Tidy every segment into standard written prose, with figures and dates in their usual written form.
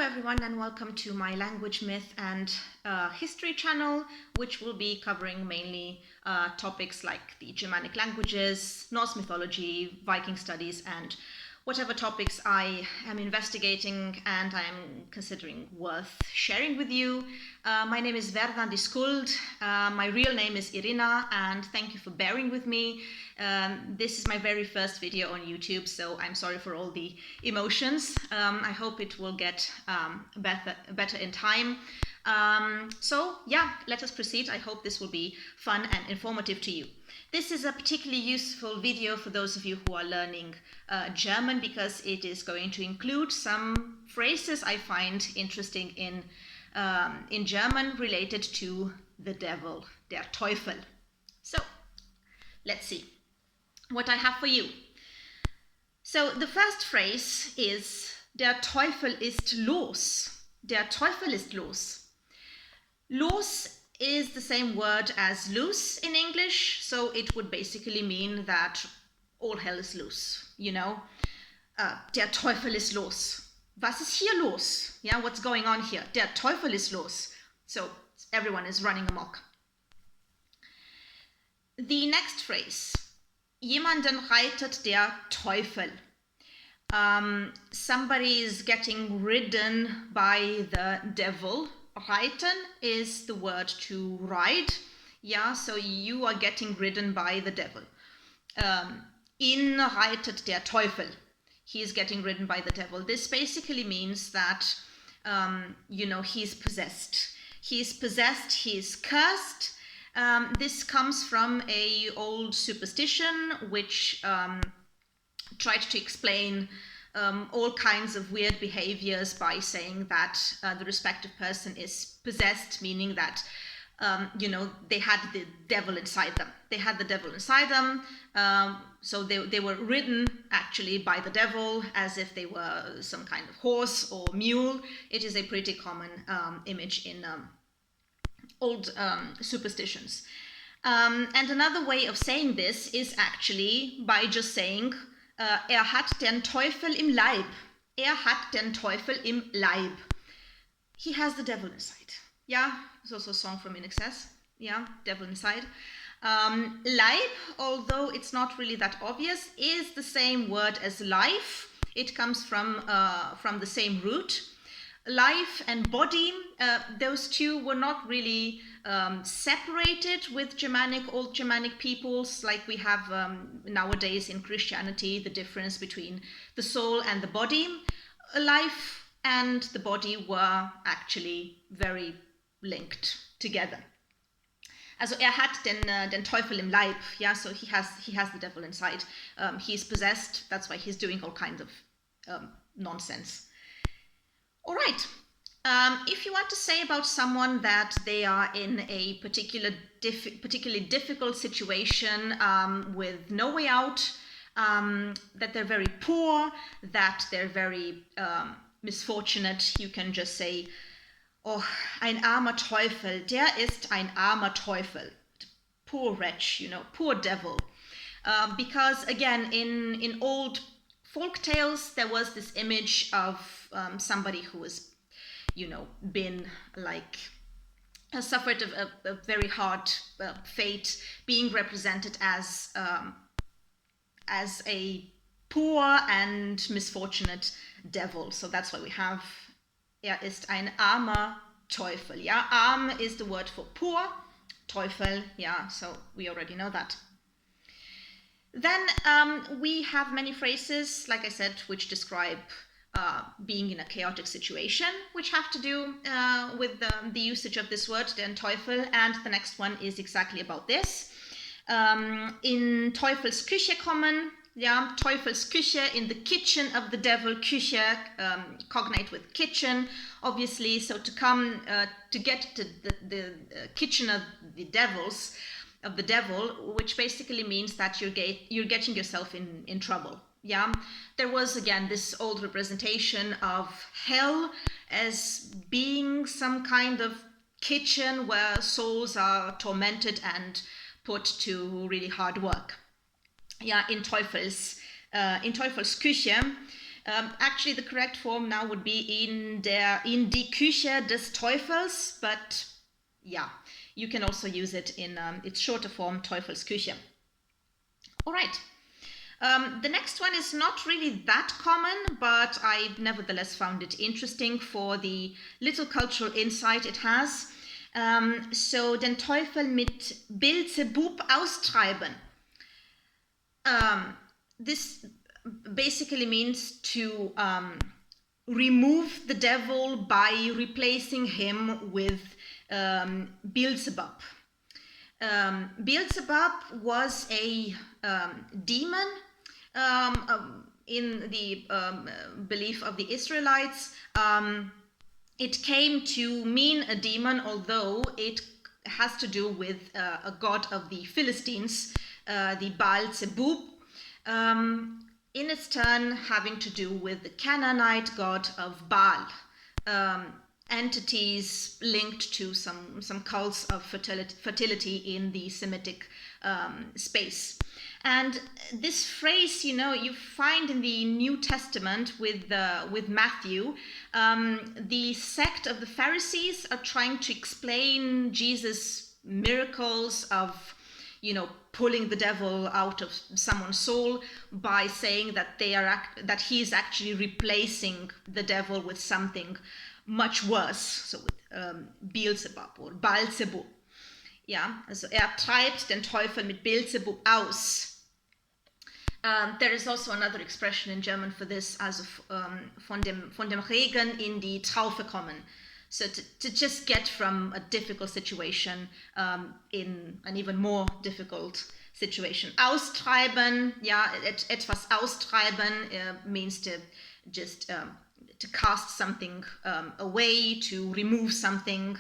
everyone, and welcome to my language, myth and history channel, which will be covering mainly topics like the Germanic languages, Norse mythology, Viking studies, and whatever topics I am investigating and I am considering worth sharing with you. My name is Verdan de Skuld. My real name is Irina, and thank you for bearing with me. This is my very first video on YouTube, so I'm sorry for all the emotions. I hope it will get better in time. So yeah, let us proceed. I hope this will be fun and informative to you. This is a particularly useful video for those of you who are learning German, because it is going to include some phrases I find interesting in German related to the devil, der Teufel. So let's see what I have for you. So the first phrase is der Teufel ist los. Der Teufel ist los. Los is the same word as loose in English, so it would basically mean that all hell is loose, you know. Der Teufel ist los. Was ist hier los? Yeah, what's going on here? Der Teufel ist los. So everyone is running amok. The next phrase. Jemanden reitet der Teufel. Somebody is getting ridden by the devil. Reiten is the word to ride. Yeah, so you are getting ridden by the devil. Ihn reitet der Teufel. He is getting ridden by the devil. This basically means that, you know, he's possessed. He's possessed, he's cursed. This comes from an old superstition which tried to explain all kinds of weird behaviors by saying that the respective person is possessed, meaning that, you know, they had the devil inside them. They had the devil inside them, so they were ridden actually by the devil as if they were some kind of horse or mule. It is a pretty common image in old superstitions. And another way of saying this is actually by just saying, hat den Teufel im Leib. Hat den Teufel im Leib. He has the devil inside. Yeah, there's also a song from In Excess. Yeah, devil inside. Leib, although it's not really that obvious, is the same word as life. It comes from the same root. Life and body, those two were not really separated with old Germanic peoples, like we have nowadays in Christianity, the difference between the soul and the body. Life and the body were actually very linked together. Also hat den Teufel im Leib. Yeah, so he has the devil inside. He's possessed. That's why he's doing all kinds of nonsense. All right. If you want to say about someone that they are in a particularly difficult situation with no way out, that they're very poor, that they're very misfortunate, you can just say, oh, ein armer Teufel, der ist ein armer Teufel. Poor wretch, you know, poor devil. Because again, in old folk tales, there was this image of somebody who was, you know, been like, suffered a very hard fate, being represented as a poor and misfortunate devil. So that's why we have, ist ein armer Teufel. Yeah, arm is the word for poor, Teufel. Yeah, so we already know that. Then we have many phrases, like I said, which describe being in a chaotic situation, which have to do with the usage of this word, den Teufel, and the next one is exactly about this. In Teufels Küche kommen, yeah, Teufels Küche, in the kitchen of the devil, Küche, cognate with kitchen, obviously, so to come, to get to the kitchen of the devil, which basically means that you're getting yourself in trouble. Yeah, there was again this old representation of hell as being some kind of kitchen where souls are tormented and put to really hard work. Yeah, in Teufels Küche, Actually, the correct form now would be in die Küche des Teufels, but yeah, you can also use it in its shorter form, Teufels Küche. All right. The next one is not really that common, but I nevertheless found it interesting for the little cultural insight it has. So, den Teufel mit Beelzebub austreiben. This basically means to remove the devil by replacing him with Beelzebub. Beelzebub was a demon in the belief of the Israelites. It came to mean a demon, although it has to do with a god of the Philistines, the Baal Zebub, in its turn having to do with the Canaanite god of Baal. Entities linked to some cults of fertility in the Semitic space. And this phrase, you find in the New Testament with Matthew. The sect of the Pharisees are trying to explain Jesus' miracles of, pulling the devil out of someone's soul by saying that that he is actually replacing the devil with something much worse, so with Beelzebub or Baalzebub. Ja, also treibt den Teufel mit Beelzebub aus. There is also another expression in German for this, also von dem Regen in die Traufe kommen. So to just get from a difficult situation in an even more difficult situation. Austreiben, ja, etwas austreiben means to just to cast something away, to remove something.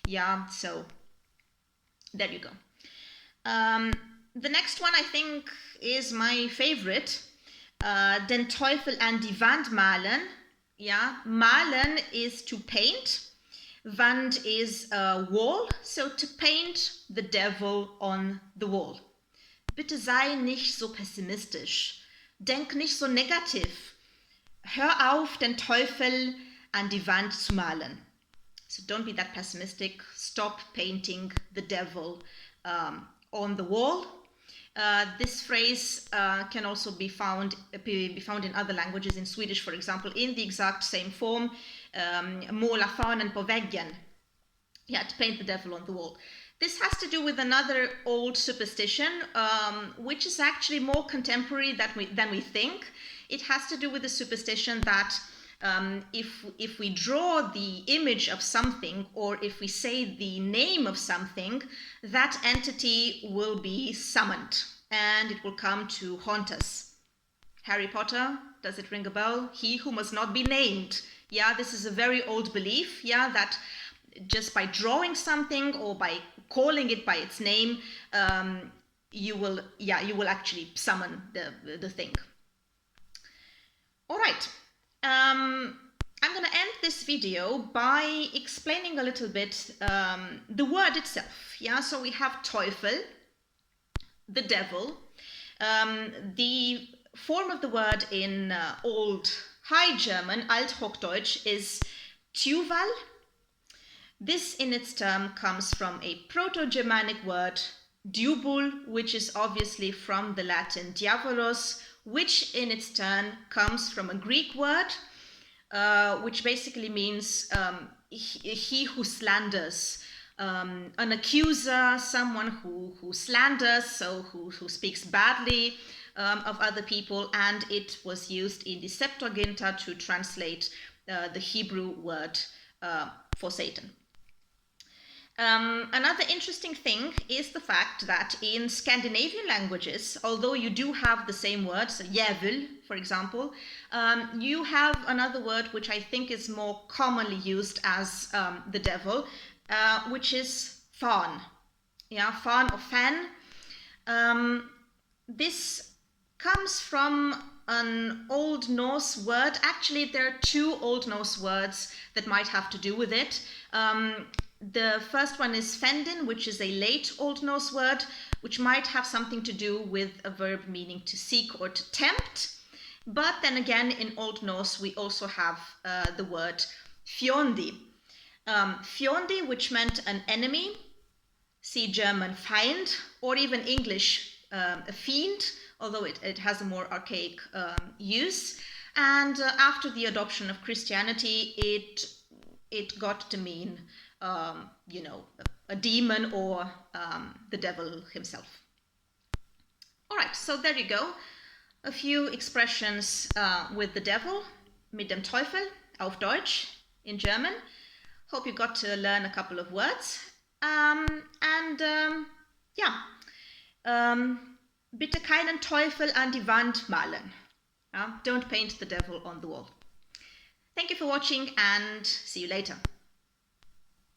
Yeah, so there you go. The next one I think is my favorite. Den Teufel an die Wand malen. Yeah, malen is to paint. Wand is a wall, so to paint the devil on the wall. Bitte sei nicht so pessimistisch. Denk nicht so negativ. Hör auf, den Teufel an die Wand zu malen. So don't be that pessimistic. Stop painting the devil on the wall. This phrase can also be found in other languages. In Swedish, for example, in the exact same form. Måla fanen på väggen. Yeah, to paint the devil on the wall. This has to do with another old superstition, which is actually more contemporary than we think. It has to do with the superstition that if we draw the image of something, or if we say the name of something, that entity will be summoned and it will come to haunt us. Harry Potter, does it ring a bell? He who must not be named. Yeah, this is a very old belief, yeah, that just by drawing something or by calling it by its name, you will actually summon the thing. All right. I'm going to end this video by explaining a little bit the word itself. Yeah, so we have Teufel, the devil. The form of the word in Old High German, Althochdeutsch, is Teufel. This in its turn comes from a Proto-Germanic word, diabul, which is obviously from the Latin diabolos, which in its turn comes from a Greek word, which basically means he who slanders, an accuser, someone who slanders, so who speaks badly of other people, and it was used in the Septuaginta to translate the Hebrew word for Satan. Another interesting thing is the fact that in Scandinavian languages, although you do have the same word, so djävul, for example, you have another word which I think is more commonly used as the devil, which is fan. Yeah, fan or fan. This comes from an Old Norse word. Actually, there are two Old Norse words that might have to do with it. The first one is fendin, which is a late Old Norse word, which might have something to do with a verb meaning to seek or to tempt. But then again, in Old Norse, we also have the word fjondi. Fjondi, which meant an enemy, see German Feind, or even English a fiend, although it has a more archaic use. And after the adoption of Christianity, it got to mean, a demon or the devil himself. All right, so there you go. A few expressions with the devil, mit dem Teufel, auf Deutsch, in German. Hope you got to learn a couple of words. Bitte keinen Teufel an die Wand malen. Don't paint the devil on the wall. Thank you for watching and see you later.